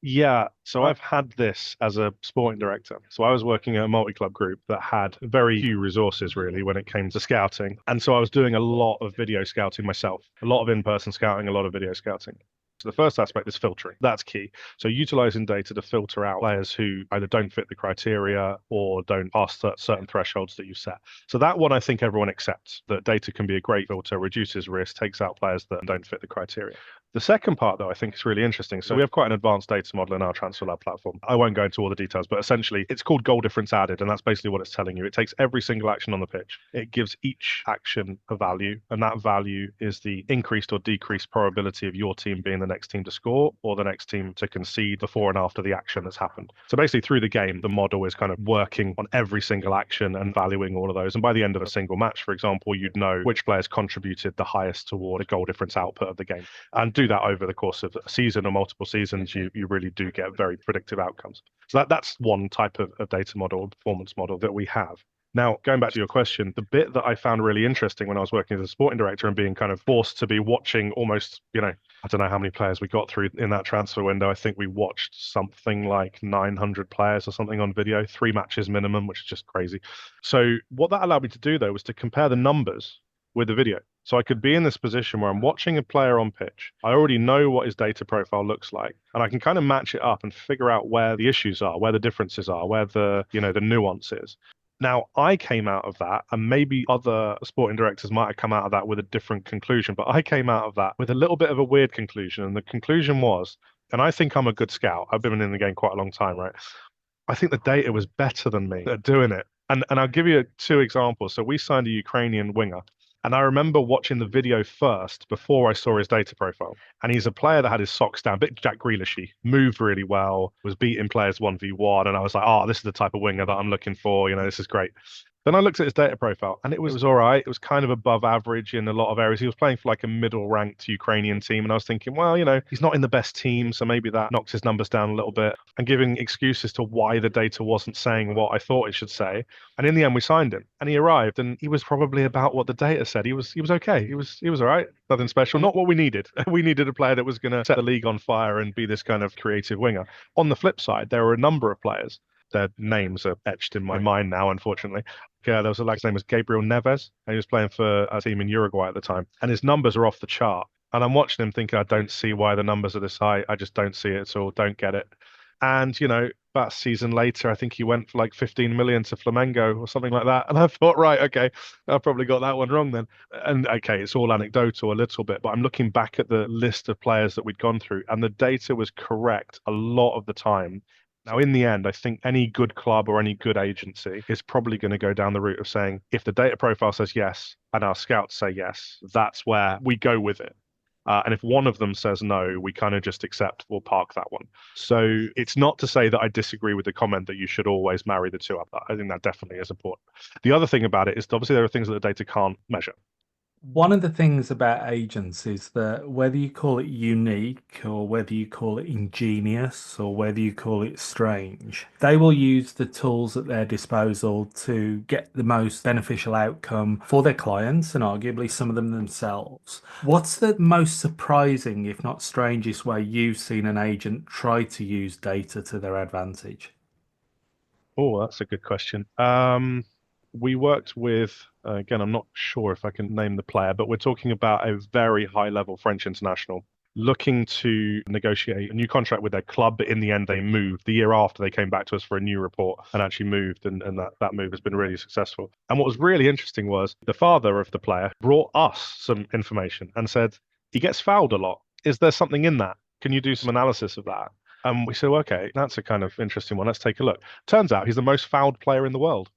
Yeah, so I've had this as a sporting director. So I was working at a multi-club group that had very few resources really when it came to scouting. And so I was doing a lot of video scouting myself, a lot of in-person scouting, a lot of video scouting. So the first aspect is filtering. That's key. So utilizing data to filter out players who either don't fit the criteria or don't pass certain thresholds that you set. So that one, I think everyone accepts, that data can be a great filter, reduces risk, takes out players that don't fit the criteria. The second part, though, I think is really interesting. So we have quite an advanced data model in our Transfer Lab platform. I won't go into all the details, but essentially it's called goal difference added, and that's basically what it's telling you. It takes every single action on the pitch. It gives each action a value, and that value is the increased or decreased probability of your team being the next team to score or the next team to concede before and after the action that's happened. So basically through the game, the model is kind of working on every single action and valuing all of those. And by the end of a single match, for example, you'd know which players contributed the highest toward a goal difference output of the game. And do that over the course of a season or multiple seasons, you really do get very predictive outcomes. So that's one type of data model, performance model that we have. Now, going back to your question, the bit that I found really interesting when I was working as a sporting director and being kind of forced to be watching almost, I don't know how many players we got through in that transfer window. I think we watched something like 900 players or something on video, 3 matches minimum, which is just crazy. So what that allowed me to do, though, was to compare the numbers with the video. So I could be in this position where I'm watching a player on pitch. I already know what his data profile looks like, and I can kind of match it up and figure out where the issues are, where the differences are, where the nuance is. Now, I came out of that, and maybe other sporting directors might have come out of that with a different conclusion, but I came out of that with a little bit of a weird conclusion. And the conclusion was, and I think I'm a good scout. I've been in the game quite a long time, right? I think the data was better than me at doing it. And I'll give you 2 examples. So we signed a Ukrainian winger. And I remember watching the video first before I saw his data profile. And he's a player that had his socks down, a bit Jack Grealishy, moved really well, was beating players 1v1. And I was like, this is the type of winger that I'm looking for. This is great. Then I looked at his data profile and it was all right. It was kind of above average in a lot of areas. He was playing for like a middle ranked Ukrainian team. And I was thinking, well, he's not in the best team. So maybe that knocks his numbers down a little bit, and giving excuses to why the data wasn't saying what I thought it should say. And in the end, we signed him and he arrived and he was probably about what the data said. He was okay. He was all right. Nothing special. Not what we needed. We needed a player that was going to set the league on fire and be this kind of creative winger. On the flip side, there were a number of players. Their names are etched in my mind now, unfortunately. There was a lad, his name was Gabriel Neves, and he was playing for a team in Uruguay at the time. And his numbers are off the chart. And I'm watching him thinking, I don't see why the numbers are this high. I just don't see it at all. Don't get it. And, about a season later, I think he went for like 15 million to Flamengo or something like that. And I thought, right, okay, I probably got that one wrong then. And okay, it's all anecdotal a little bit, but I'm looking back at the list of players that we'd gone through, and the data was correct a lot of the time. Now, in the end, I think any good club or any good agency is probably going to go down the route of saying, if the data profile says yes and our scouts say yes, that's where we go with it. And if one of them says no, we kind of just accept, we'll park that one. So it's not to say that I disagree with the comment that you should always marry the two up. I think that definitely is important. The other thing about it is obviously there are things that the data can't measure. One of the things about agents is that whether you call it unique or whether you call it ingenious or whether you call it strange, they will use the tools at their disposal to get the most beneficial outcome for their clients and arguably some of them themselves. What's the most surprising, if not strangest, way you've seen an agent try to use data to their advantage? Oh, that's a good question. We worked with, again, I'm not sure if I can name the player, but we're talking about a very high level French international looking to negotiate a new contract with their club, but in the end they moved. The year after, they came back to us for a new report and actually moved, and that move has been really successful. And what was really interesting was the father of the player brought us some information and said, he gets fouled a lot. Is there something in that? Can you do some analysis of that? And we said, well, okay, that's a kind of interesting one. Let's take a look. Turns out he's the most fouled player in the world.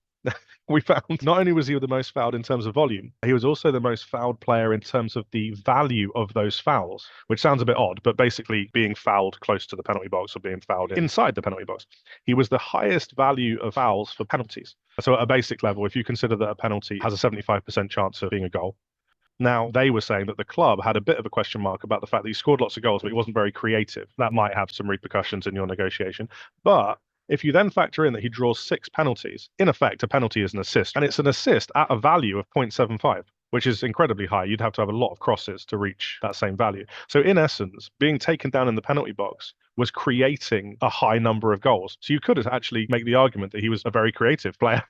We found not only was he the most fouled in terms of volume, he was also the most fouled player in terms of the value of those fouls, which sounds a bit odd, but basically being fouled close to the penalty box or being fouled inside the penalty box. He was the highest value of fouls for penalties. So at a basic level, if you consider that a penalty has a 75% chance of being a goal, now, they were saying that the club had a bit of a question mark about the fact that he scored lots of goals, but he wasn't very creative. That might have some repercussions in your negotiation. But if you then factor in that he draws 6 penalties, in effect, a penalty is an assist, and it's an assist at a value of 0.75, which is incredibly high. You'd have to have a lot of crosses to reach that same value. So in essence, being taken down in the penalty box was creating a high number of goals. So you could actually make the argument that he was a very creative player.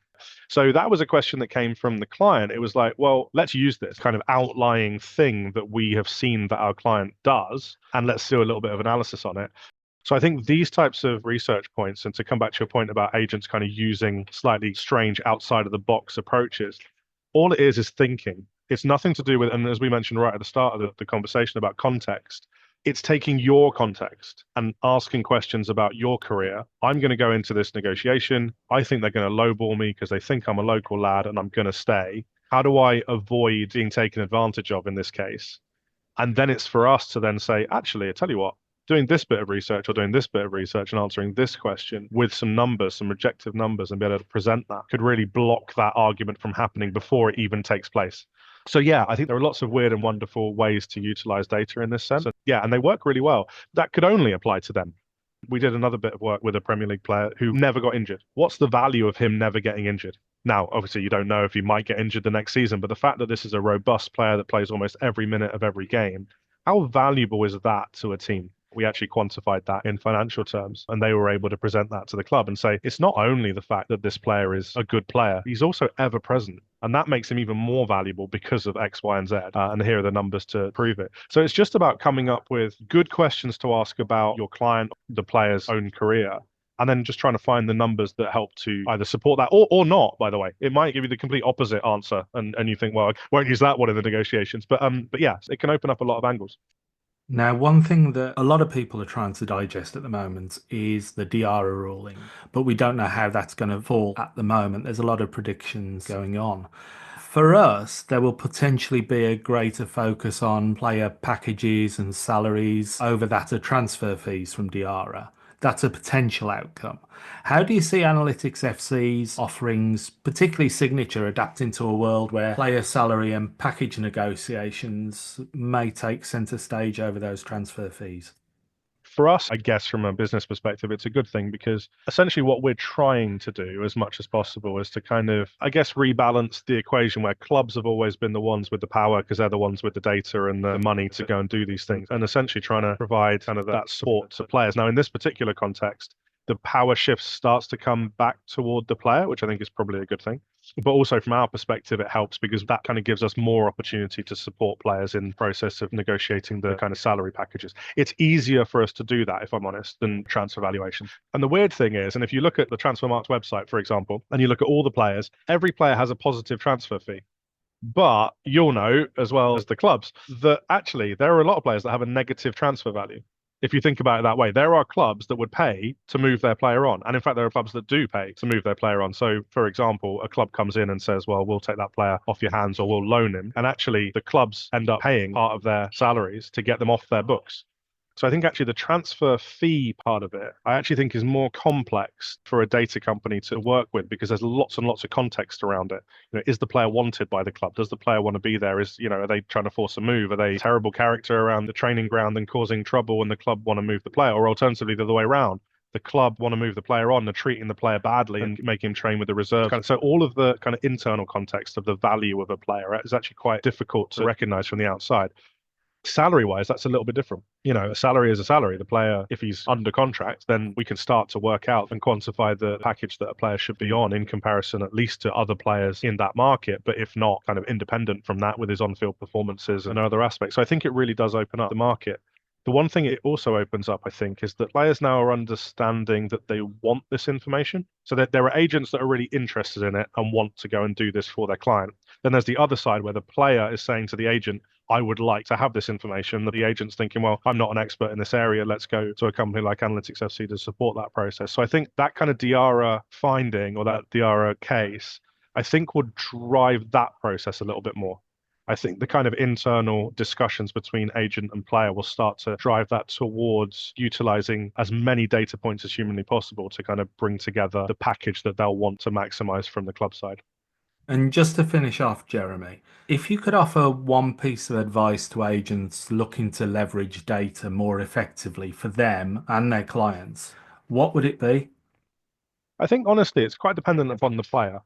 So that was a question that came from the client. It was like, well, let's use this kind of outlying thing that we have seen that our client does, and let's do a little bit of analysis on it. So I think these types of research points, and to come back to your point about agents kind of using slightly strange outside of the box approaches, all it is thinking. It's nothing to do with, and as we mentioned right at the start of the conversation about context, it's taking your context and asking questions about your career. I'm going to go into this negotiation. I think they're going to lowball me because they think I'm a local lad and I'm going to stay. How do I avoid being taken advantage of in this case? And then it's for us to then say, actually, I tell you what, doing this bit of research or doing this bit of research and answering this question with some numbers, some objective numbers, and be able to present that could really block that argument from happening before it even takes place. So yeah, I think there are lots of weird and wonderful ways to utilize data in this sense. Yeah, and they work really well. That could only apply to them. We did another bit of work with a Premier League player who never got injured. What's the value of him never getting injured? Now, obviously, you don't know if he might get injured the next season, but the fact that this is a robust player that plays almost every minute of every game, how valuable is that to a team? We actually quantified that in financial terms, and they were able to present that to the club and say, it's not only the fact that this player is a good player, he's also ever present. And that makes him even more valuable because of X, Y, and Z. And here are the numbers to prove it. So it's just about coming up with good questions to ask about your client, the player's own career, and then just trying to find the numbers that help to either support that or not, by the way. It might give you the complete opposite answer, and you think, well, I won't use that one in the negotiations. But yeah, it can open up a lot of angles. Now, one thing that a lot of people are trying to digest at the moment is the Diarra ruling, but we don't know how that's going to fall at the moment. There's a lot of predictions going on. For us, there will potentially be a greater focus on player packages and salaries over that of transfer fees from Diarra. that's a potential outcome. How do you see Analytics FC's offerings, particularly Signature, adapting to a world where player salary and package negotiations may take centre stage over those transfer fees? For us, I guess from a business perspective, it's a good thing because essentially what we're trying to do as much as possible is to kind of, I guess, rebalance the equation where clubs have always been the ones with the power because they're the ones with the data and the money to go and do these things, and essentially trying to provide kind of that support to players. Now, in this particular context, the power shift starts to come back toward the player, which I think is probably a good thing. But also from our perspective, it helps because that kind of gives us more opportunity to support players in the process of negotiating the kind of salary packages. It's easier for us to do that, if I'm honest, than transfer valuation. And the weird thing is, and if you look at the Transfermarkt website, for example, and you look at all the players, every player has a positive transfer fee. But you'll know, as well as the clubs, that actually there are a lot of players that have a negative transfer value. If you think about it that way, there are clubs that would pay to move their player on. And in fact, there are clubs that do pay to move their player on. So, for example, a club comes in and says, well, we'll take that player off your hands or we'll loan him. And actually, the clubs end up paying part of their salaries to get them off their books. So I think actually the transfer fee part of it, I actually think is more complex for a data company to work with because there's lots and lots of context around it. Is the player wanted by the club? Does the player want to be there? Are they trying to force a move? Are they a terrible character around the training ground and causing trouble and the club want to move the player? Or alternatively, the other way around, the club want to move the player on, they're treating the player badly and making him train with the reserve. So all of the kind of internal context of the value of a player is actually quite difficult to recognize from the outside. Salary wise, that's a little bit different. A salary is a salary. The player, if he's under contract, then we can start to work out and quantify the package that a player should be on in comparison, at least to other players in that market. But if not, kind of independent from that with his on field performances and other aspects. So I think it really does open up the market. The one thing it also opens up, I think, is that players now are understanding that they want this information. So that there are agents that are really interested in it and want to go and do this for their client. Then there's the other side where the player is saying to the agent, I would like to have this information. That the agent's thinking, well, I'm not an expert in this area. Let's go to a company like Analytics FC to support that process. So I think that kind of DiArra finding or that DiArra case, I think would drive that process a little bit more. I think the kind of internal discussions between agent and player will start to drive that towards utilizing as many data points as humanly possible to kind of bring together the package that they'll want to maximize from the club side. And just to finish off, Jeremy, if you could offer one piece of advice to agents looking to leverage data more effectively for them and their clients, what would it be? I think honestly, it's quite dependent upon the player.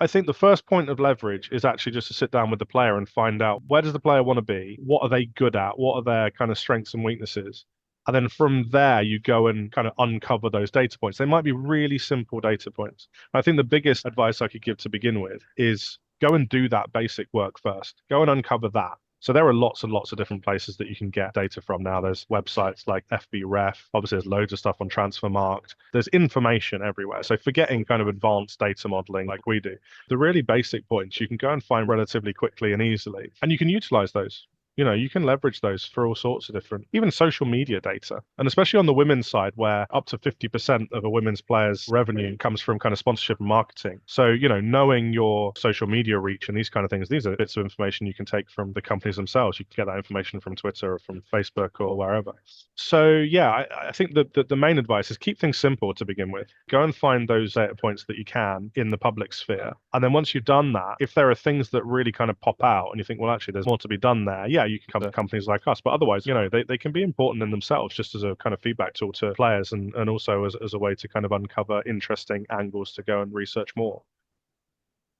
I think the first point of leverage is actually just to sit down with the player and find out where does the player want to be? What are they good at? What are their kind of strengths and weaknesses? And then from there, you go and kind of uncover those data points. They might be really simple data points. I think the biggest advice I could give to begin with is go and do that basic work first. Go and uncover that. So there are lots and lots of different places that you can get data from now. There's websites like FBref. Obviously, there's loads of stuff on Transfermarkt. There's information everywhere. So forgetting kind of advanced data modeling like we do, the really basic points you can go and find relatively quickly and easily. And you can utilize those. You can leverage those for all sorts of different, even social media data. And especially on the women's side, where up to 50% of a women's player's revenue comes from kind of sponsorship and marketing. So, knowing your social media reach and these kind of things, these are bits of information you can take from the companies themselves. You can get that information from Twitter or from Facebook or wherever. So, yeah, I think that the main advice is keep things simple to begin with. Go and find those data points that you can in the public sphere. And then once you've done that, if there are things that really kind of pop out and you think, well, actually, there's more to be done there, yeah, you can come to companies like us. But otherwise, they can be important in themselves just as a kind of feedback tool to players and also as a way to kind of uncover interesting angles to go and research more.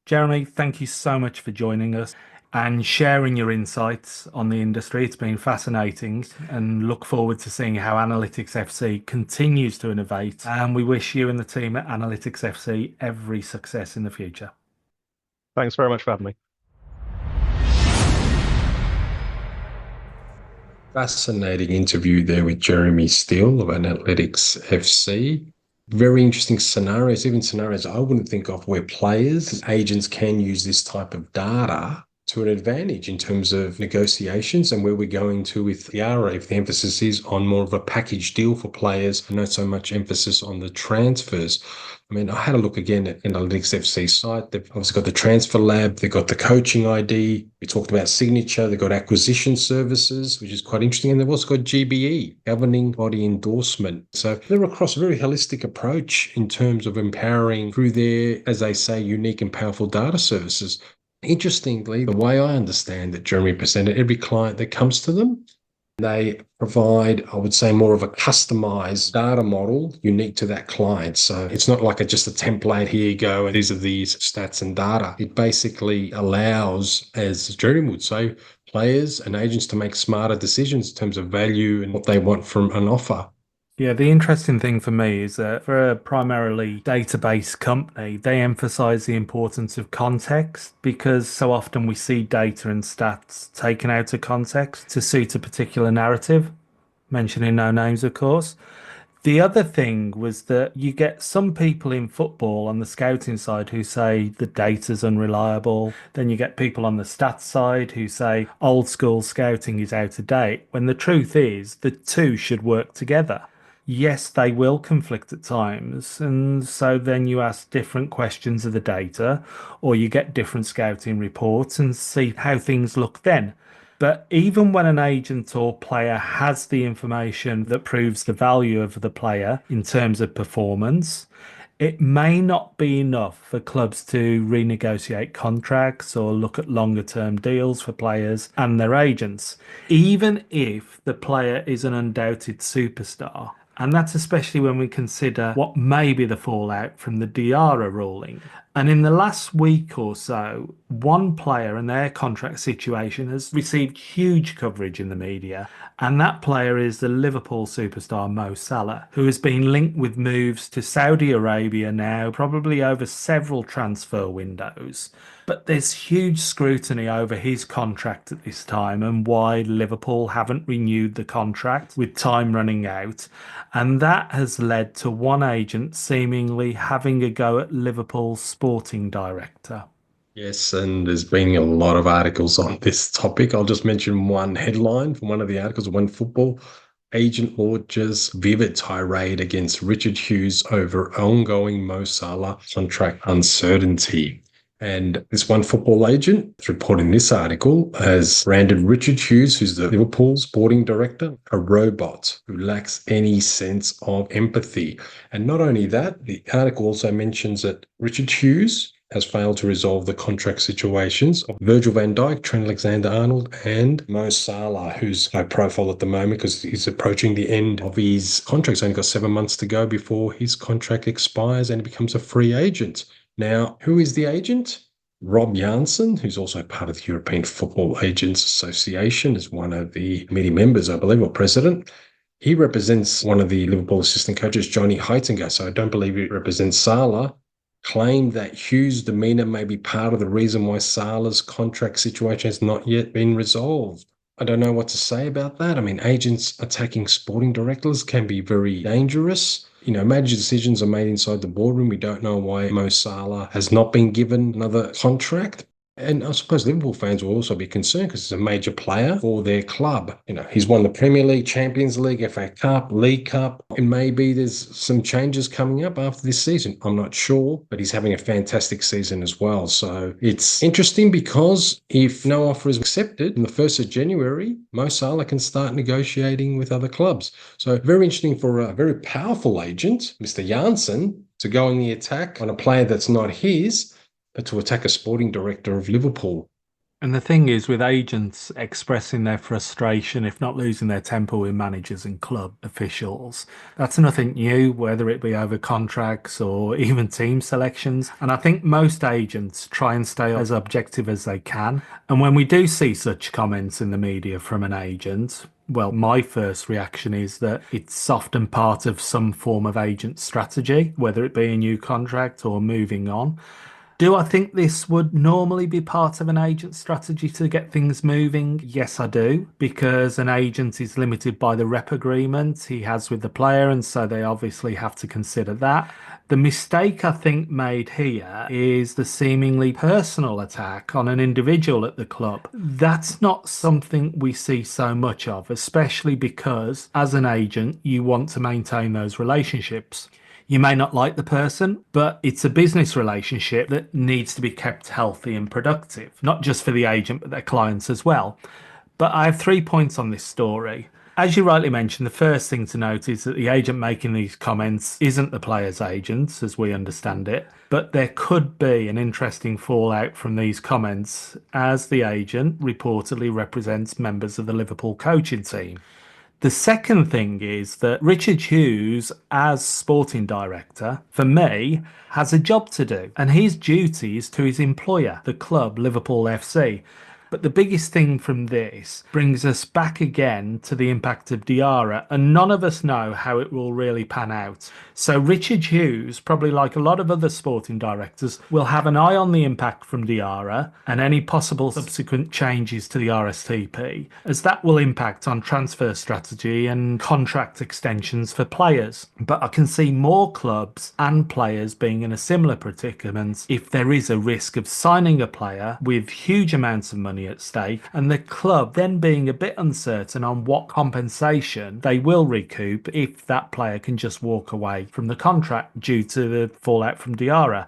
Jeremy, thank you so much for joining us and sharing your insights on the industry. It's been fascinating and look forward to seeing how Analytics FC continues to innovate. And we wish you and the team at Analytics FC every success in the future. Thanks very much for having me. Fascinating interview there with Jeremy Steele of Analytics FC. Very interesting scenarios, even scenarios I wouldn't think of where players and agents can use this type of data to an advantage in terms of negotiations and where we're going to with Diarra, if the emphasis is on more of a package deal for players and not so much emphasis on the transfers. I mean, I had a look again at Analytics FC site. They've obviously got the transfer lab, they've got the coaching ID. We talked about signature, they've got acquisition services, which is quite interesting. And they've also got GBE, governing body endorsement. So they're across a very holistic approach in terms of empowering through their, as they say, unique and powerful data services. Interestingly, the way I understand that Jeremy presented, every client that comes to them, they provide, I would say, more of a customized data model unique to that client. So it's not like just a template, here you go, and these are these stats and data. It basically allows, as Jeremy would say, players and agents to make smarter decisions in terms of value and what they want from an offer. Yeah, the interesting thing for me is that for a primarily database company, they emphasize the importance of context because so often we see data and stats taken out of context to suit a particular narrative, mentioning no names, of course. The other thing was that you get some people in football on the scouting side who say the data's unreliable. Then you get people on the stats side who say old school scouting is out of date, when the truth is the two should work together. Yes, they will conflict at times, and so then you ask different questions of the data, or you get different scouting reports and see how things look then. But even when an agent or player has the information that proves the value of the player in terms of performance, it may not be enough for clubs to renegotiate contracts or look at longer term deals for players and their agents, even if the player is an undoubted superstar. And that's especially when we consider what may be the fallout from the Diarra ruling. And in the last week or so, one player and their contract situation has received huge coverage in the media. And that player is the Liverpool superstar Mo Salah, who has been linked with moves to Saudi Arabia now, probably over several transfer windows. But there's huge scrutiny over his contract at this time and why Liverpool haven't renewed the contract with time running out. And that has led to one agent seemingly having a go at Liverpool's sporting director. Yes, and there's been a lot of articles on this topic. I'll just mention one headline from one of the articles, One Football. Agent launches vivid tirade against Richard Hughes over ongoing Mo Salah contract uncertainty. And this One Football agent, reporting this article, has branded Richard Hughes, who's the Liverpool sporting director, a robot who lacks any sense of empathy. And not only that, the article also mentions that Richard Hughes has failed to resolve the contract situations of Virgil van Dijk, Trent Alexander-Arnold, and Mo Salah, who's high profile at the moment because he's approaching the end of his contract. He's only got 7 months to go before his contract expires and he becomes a free agent. Now, who is the agent? Rob Janssen, who's also part of the European Football Agents Association, is one of the committee members, I believe, or president. He represents one of the Liverpool assistant coaches, Johnny Heitinga, so I don't believe he represents Salah. Claimed that Hughes' demeanour may be part of the reason why Salah's contract situation has not yet been resolved. I don't know what to say about that. I mean, agents attacking sporting directors can be very dangerous. Major decisions are made inside the boardroom. We don't know why Mo Salah has not been given another contract. And I suppose Liverpool fans will also be concerned because he's a major player for their club. He's won the Premier League, Champions League, FA Cup, League Cup, and maybe there's some changes coming up after this season. I'm not sure, but he's having a fantastic season as well. So it's interesting because if no offer is accepted on the 1st of January, Mo Salah can start negotiating with other clubs. So very interesting for a very powerful agent, Mr. Janssen, to go on the attack on a player that's not his, but to attack a sporting director of Liverpool. And the thing is, with agents expressing their frustration, if not losing their temper with managers and club officials, that's nothing new, whether it be over contracts or even team selections. And I think most agents try and stay as objective as they can. And when we do see such comments in the media from an agent, well, my first reaction is that it's often part of some form of agent strategy, whether it be a new contract or moving on. Do I think this would normally be part of an agent strategy to get things moving? Yes, I do, because an agent is limited by the rep agreement he has with the player, and so they obviously have to consider that. The mistake I think made here is the seemingly personal attack on an individual at the club. That's not something we see so much of, especially because as an agent, you want to maintain those relationships. You may not like the person, but it's a business relationship that needs to be kept healthy and productive, not just for the agent, but their clients as well. But I have 3 points on this story. As you rightly mentioned, the first thing to note is that the agent making these comments isn't the player's agent, as we understand it, but there could be an interesting fallout from these comments, as the agent reportedly represents members of the Liverpool coaching team. The second thing is that Richard Hughes, as sporting director, for me, has a job to do, and his duty is to his employer, the club Liverpool FC. But the biggest thing from this brings us back again to the impact of Diarra, and none of us know how it will really pan out. So Richard Hughes, probably like a lot of other sporting directors, will have an eye on the impact from Diarra and any possible subsequent changes to the RSTP, as that will impact on transfer strategy and contract extensions for players. But I can see more clubs and players being in a similar predicament if there is a risk of signing a player with huge amounts of money at stake, and the club then being a bit uncertain on what compensation they will recoup if that player can just walk away from the contract due to the fallout from Diarra.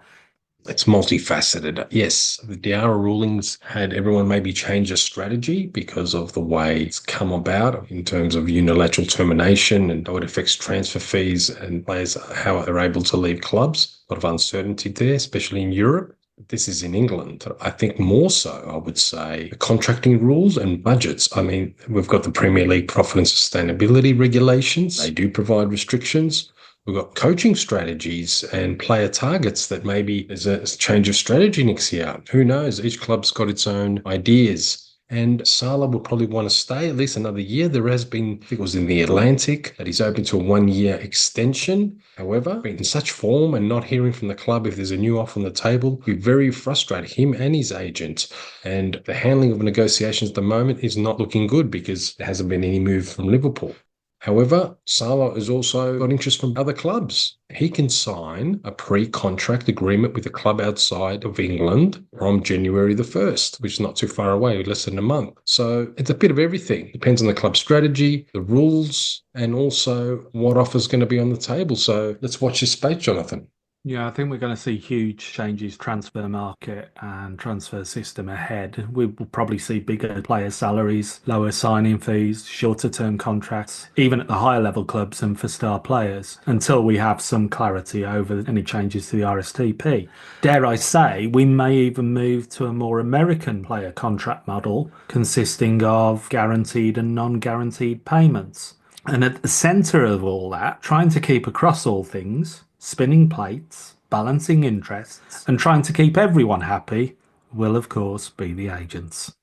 It's multifaceted. Yes, the Diarra rulings had everyone maybe change their strategy because of the way it's come about in terms of unilateral termination and how it affects transfer fees and players, how they're able to leave clubs. A lot of uncertainty there, especially in Europe. This is in England. I think more so, I would say, the contracting rules and budgets. I mean, we've got the Premier League profit and sustainability regulations. They do provide restrictions. We've got coaching strategies and player targets that maybe there's a change of strategy next year. Who knows? Each club's got its own ideas. And Salah will probably want to stay at least another year. There has been, I think it was in the Atlantic, that he's open to a 1-year extension. However, in such form and not hearing from the club if there's a new offer on the table, it'll be very frustrating, him and his agent. And the handling of negotiations at the moment is not looking good because there hasn't been any move from Liverpool. However, Salah has also got interest from other clubs. He can sign a pre-contract agreement with a club outside of England from January the 1st, which is not too far away, less than a month. So it's a bit of everything. Depends on the club's strategy, the rules, and also what offer's going to be on the table. So let's watch this space, Jonathan. Yeah, I think we're going to see huge changes transfer market and transfer system ahead. We will probably see bigger player salaries, lower signing fees, shorter term contracts, even at the higher level clubs and for star players, until we have some clarity over any changes to the RSTP. Dare I say, we may even move to a more American player contract model consisting of guaranteed and non-guaranteed payments. And at the centre of all that, trying to keep across all things, spinning plates, balancing interests, and trying to keep everyone happy will, of course, be the agents.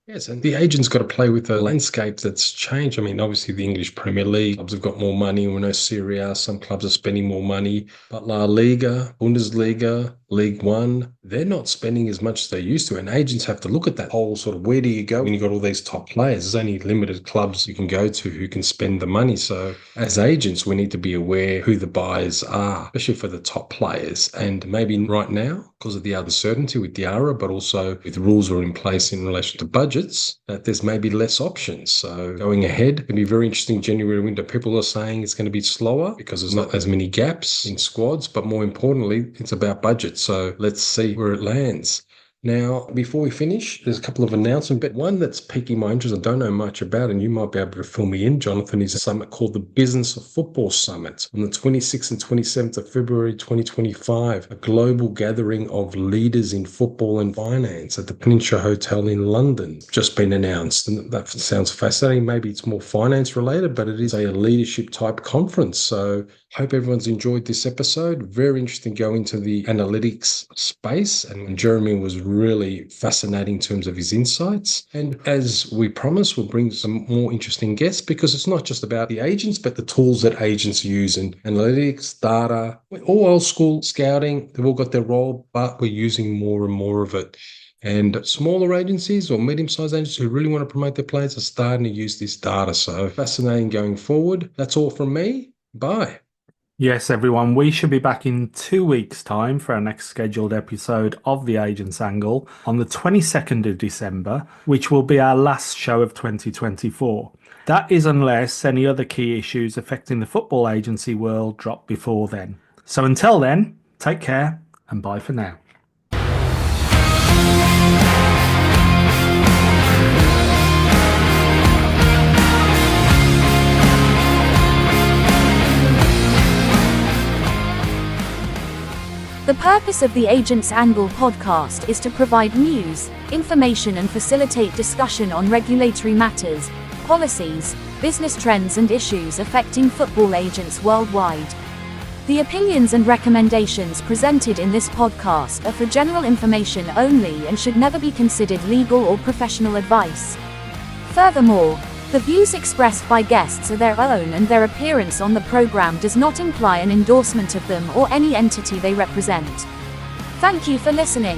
Yes, and the agent's got to play with the landscape that's changed. I mean, obviously the English Premier League clubs have got more money. We know Serie A, some clubs are spending more money. But La Liga, Bundesliga, League One, they're not spending as much as they used to. And agents have to look at that whole sort of, where do you go when you've got all these top players? There's only limited clubs you can go to who can spend the money. So as agents, we need to be aware who the buyers are, especially for the top players. And maybe right now, because of the uncertainty with Diarra, but also with rules are in place in relation to budgets, that there's maybe less options. So going ahead, it can be very interesting January window. People are saying it's going to be slower because there's not as many gaps in squads, but more importantly, it's about budget. So let's see where it lands. Now, before we finish, there's a couple of announcements, but one that's piquing my interest I don't know much about, and you might be able to fill me in, Jonathan, is a summit called the Business of Football Summit on the 26th and 27th of February 2025, a global gathering of leaders in football and finance at the Peninsula Hotel in London. Just been announced, and that sounds fascinating. Maybe it's more finance related, but it is a leadership type conference. So Hope everyone's enjoyed this episode. Very interesting to go into the analytics space, and Jeremy was really fascinating in terms of his insights. And as we promised, we'll bring some more interesting guests, because it's not just about the agents, but the tools that agents use, and analytics, data, all old school scouting. They've all got their role, but we're using more and more of it. And smaller agencies or medium-sized agencies who really want to promote their players are starting to use this data. So fascinating going forward. That's all from me. Bye. Yes, everyone, we should be back in 2 weeks' time for our next scheduled episode of The Agent's Angle on the 22nd of December, which will be our last show of 2024. That is unless any other key issues affecting the football agency world drop before then. So until then, take care and bye for now. The purpose of the Agent's Angle podcast is to provide news, information and facilitate discussion on regulatory matters, policies, business trends and issues affecting football agents worldwide. The opinions and recommendations presented in this podcast are for general information only and should never be considered legal or professional advice. Furthermore, the views expressed by guests are their own, and their appearance on the program does not imply an endorsement of them or any entity they represent. Thank you for listening.